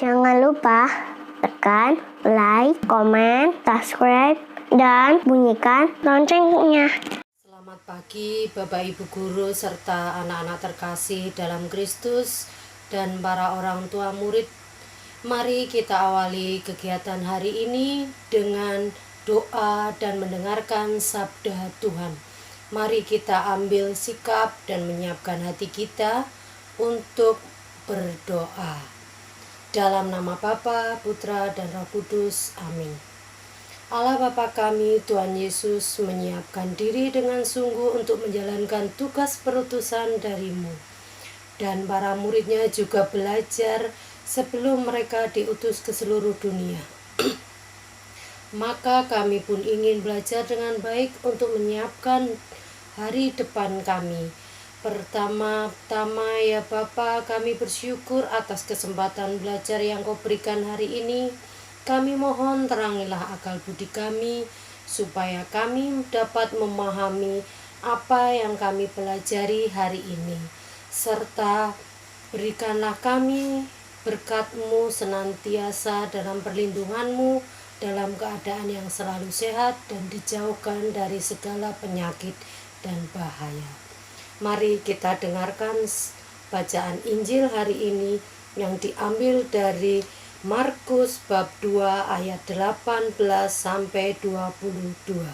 Jangan lupa tekan like, komen, subscribe, dan bunyikan loncengnya. Selamat pagi Bapak Ibu Guru serta anak-anak terkasih dalam Kristus dan para orang tua murid. Mari kita awali kegiatan hari ini dengan doa dan mendengarkan sabda Tuhan. Mari kita ambil sikap dan menyiapkan hati kita untuk berdoa. Dalam nama Bapa, Putra, dan Roh Kudus. Amin. Allah Bapa kami, Tuhan Yesus menyiapkan diri dengan sungguh untuk menjalankan tugas perutusan dari-Mu. Dan para muridnya juga belajar sebelum mereka diutus ke seluruh dunia. Maka kami pun ingin belajar dengan baik untuk menyiapkan hari depan kami. Pertama-tama ya Bapa, kami bersyukur atas kesempatan belajar yang Kau berikan hari ini. Kami mohon terangilah akal budi kami, supaya kami dapat memahami apa yang kami pelajari hari ini. Serta berikanlah kami berkat-Mu senantiasa dalam perlindungan-Mu, dalam keadaan yang selalu sehat dan dijauhkan dari segala penyakit dan bahaya. Mari kita dengarkan bacaan Injil hari ini yang diambil dari Markus bab 2 ayat 18 sampai 22.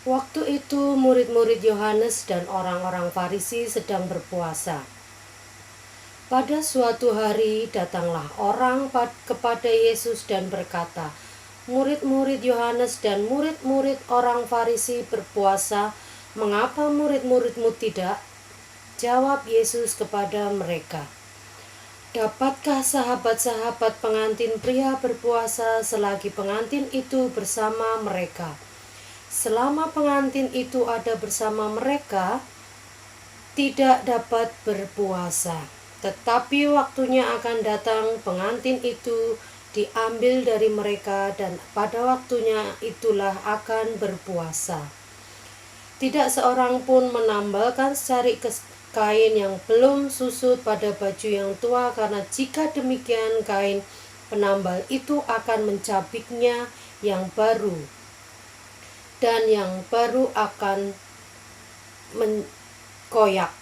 Waktu itu murid-murid Yohanes dan orang-orang Farisi sedang berpuasa. Pada suatu hari datanglah orang kepada Yesus dan berkata, "Murid-murid Yohanes dan murid-murid orang Farisi berpuasa, mengapa murid-murid-Mu tidak?" Jawab Yesus kepada mereka, "Dapatkah sahabat-sahabat pengantin pria berpuasa selagi pengantin itu bersama mereka? Selama pengantin itu ada bersama mereka, tidak dapat berpuasa. Tetapi waktunya akan datang pengantin itu diambil dari mereka dan pada waktunya itulah akan berpuasa. Tidak seorang pun menambalkan secari kain yang belum susut pada baju yang tua, karena jika demikian kain penambal itu akan mencabiknya yang baru, dan yang baru akan mengkoyak.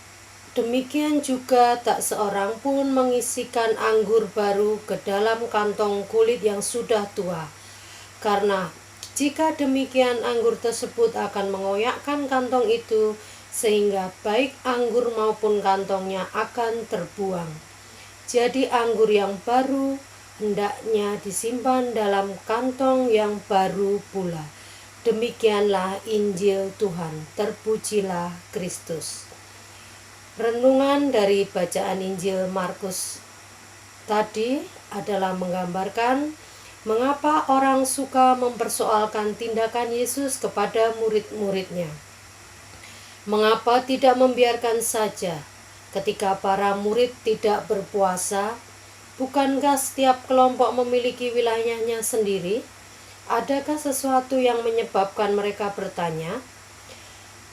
Demikian juga tak seorang pun mengisikan anggur baru ke dalam kantong kulit yang sudah tua, karena jika demikian anggur tersebut akan mengoyakkan kantong itu, sehingga baik anggur maupun kantongnya akan terbuang. Jadi anggur yang baru hendaknya disimpan dalam kantong yang baru pula." Demikianlah Injil Tuhan. Terpujilah Kristus. Renungan dari bacaan Injil Markus tadi adalah menggambarkan mengapa orang suka mempersoalkan tindakan Yesus kepada murid-muridnya. Mengapa tidak membiarkan saja ketika para murid tidak berpuasa? Bukankah setiap kelompok memiliki wilayahnya sendiri? Adakah sesuatu yang menyebabkan mereka bertanya?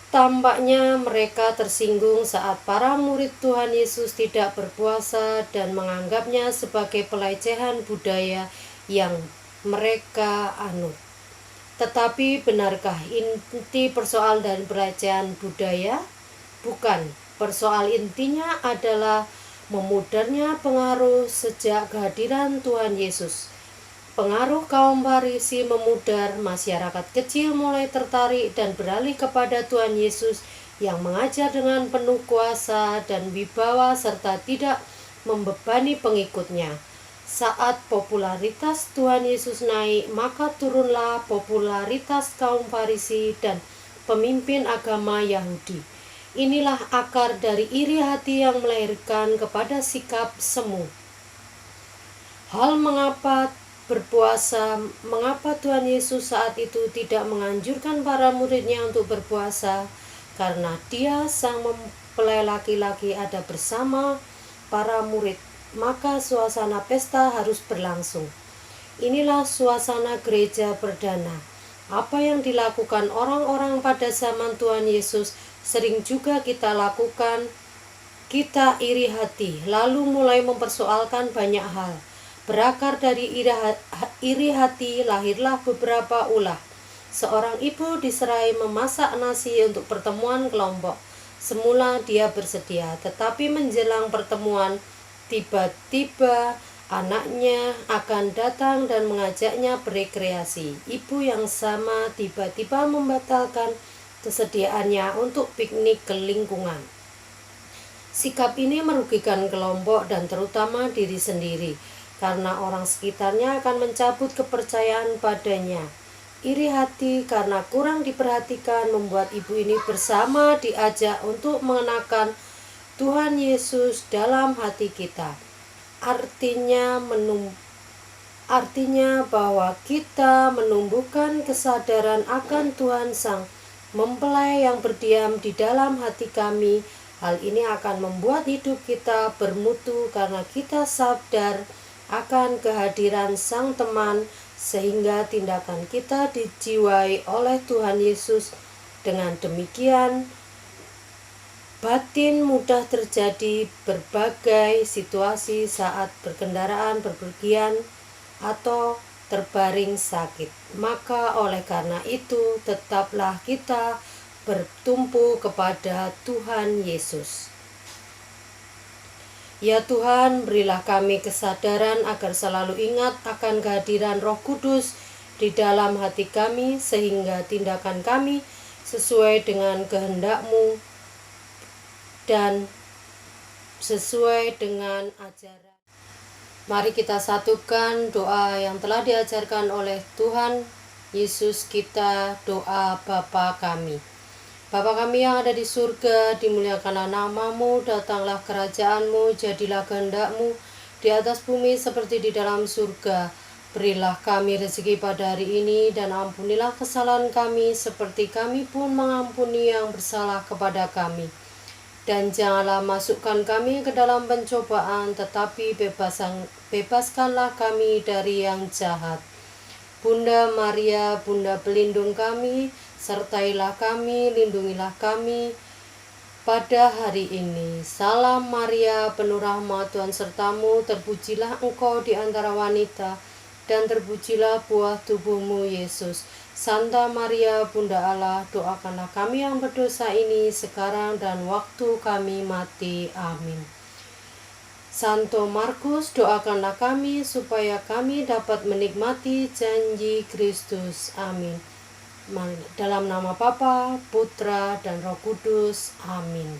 Tampaknya mereka tersinggung saat para murid Tuhan Yesus tidak berpuasa dan menganggapnya sebagai pelecehan budaya yang mereka anut. Tetapi benarkah inti persoalan dari pelecehan budaya? Bukan. Persoal intinya adalah memudarnya pengaruh sejak kehadiran Tuhan Yesus. Pengaruh kaum Farisi memudar, masyarakat kecil mulai tertarik dan beralih kepada Tuhan Yesus yang mengajar dengan penuh kuasa dan wibawa serta tidak membebani pengikutnya. Saat popularitas Tuhan Yesus naik, maka turunlah popularitas kaum Farisi dan pemimpin agama Yahudi. Inilah akar dari iri hati yang melahirkan kepada sikap semu. Hal mengapa Tuhan Yesus saat itu tidak menganjurkan para muridnya untuk berpuasa? Karena Dia sang mempelai laki-laki ada bersama para murid, maka suasana pesta harus berlangsung. Inilah suasana gereja perdana. Apa yang dilakukan orang-orang pada zaman Tuhan Yesus sering juga kita lakukan. Kita iri hati, lalu mulai mempersoalkan banyak hal. Berakar dari iri hati lahirlah beberapa ulah. Seorang ibu diserai memasak nasi untuk pertemuan kelompok. Semula dia bersedia, tetapi menjelang pertemuan, tiba-tiba anaknya akan datang dan mengajaknya berekreasi. Ibu yang sama tiba-tiba membatalkan kesediaannya untuk piknik ke lingkungan. Sikap ini merugikan kelompok dan terutama diri sendiri, karena orang sekitarnya akan mencabut kepercayaan padanya. Iri hati karena kurang diperhatikan membuat ibu ini bersama diajak untuk mengenakan Tuhan Yesus dalam hati kita. Artinya bahwa kita menumbuhkan kesadaran akan Tuhan Sang Mempelai yang berdiam di dalam hati kami. Hal ini akan membuat hidup kita bermutu karena kita sadar akan kehadiran Sang Teman, sehingga tindakan kita dijiwai oleh Tuhan Yesus. Dengan demikian, batin mudah terjadi berbagai situasi saat berkendaraan, berpergian, atau terbaring sakit. Maka oleh karena itu, tetaplah kita bertumpu kepada Tuhan Yesus. Ya Tuhan, berilah kami kesadaran agar selalu ingat akan kehadiran Roh Kudus di dalam hati kami, sehingga tindakan kami sesuai dengan kehendak-Mu dan sesuai dengan ajaran. Mari kita satukan doa yang telah diajarkan oleh Tuhan Yesus kita, doa Bapa kami. Bapa kami yang ada di surga, dimuliakanlah nama-Mu, datanglah kerajaan-Mu, jadilah kehendak-Mu di atas bumi seperti di dalam surga. Berilah kami rezeki pada hari ini, dan ampunilah kesalahan kami seperti kami pun mengampuni yang bersalah kepada kami. Dan janganlah masukkan kami ke dalam pencobaan, tetapi bebaskanlah kami dari yang jahat. Bunda Maria, Bunda pelindung kami, sertailah kami, lindungilah kami pada hari ini. Salam Maria, penuh rahmat, Tuhan sertamu, terpujilah engkau di antara wanita, dan terpujilah buah tubuhmu Yesus. Santa Maria, Bunda Allah, doakanlah kami yang berdosa ini sekarang dan waktu kami mati. Amin. Santo Markus, doakanlah kami supaya kami dapat menikmati janji Kristus. Amin. Dalam nama Bapa, Putra, dan Roh Kudus. Amin.